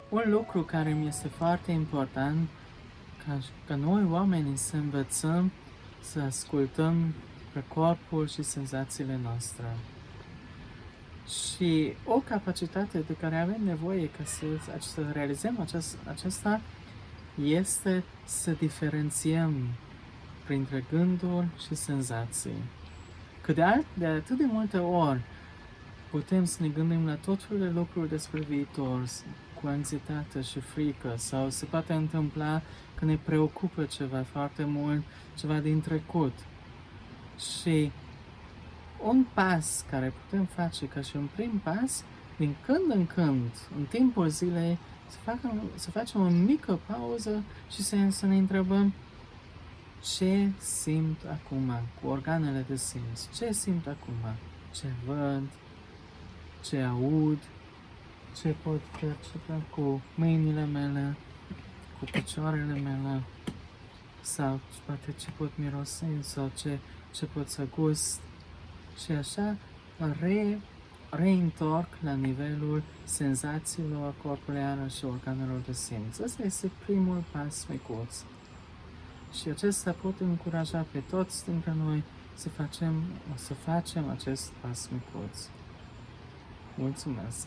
Un lucru care mi este foarte important ca noi oamenii să învățăm să ascultăm pe corpul și senzațiile noastre. Și o capacitate de care avem nevoie ca să realizăm aceasta este să diferențiem printre gânduri și senzații. Că de atât de multe ori putem să ne gândim la tot felul de lucruri despre viitor, cu anxietate și frică, sau se poate întâmpla că ne preocupă ceva foarte mult, ceva din trecut. Și un pas care putem face ca și un prim pas, din când în când, în timpul zilei, să facem o mică pauză și să ne întrebăm ce simt acum cu organele de simț, ce simt acum, ce văd, ce aud, ce pot percepe cu mâinile mele, cu picioarele mele, sau poate ce pot mirosi, sau ce pot să gust. Și așa reîntorc la nivelul senzațiilor corporeale și organelor de simț. Asta este primul pas micuț. Și acesta pot încuraja pe toți dintre noi să facem acest pas micuț. Mulțumesc!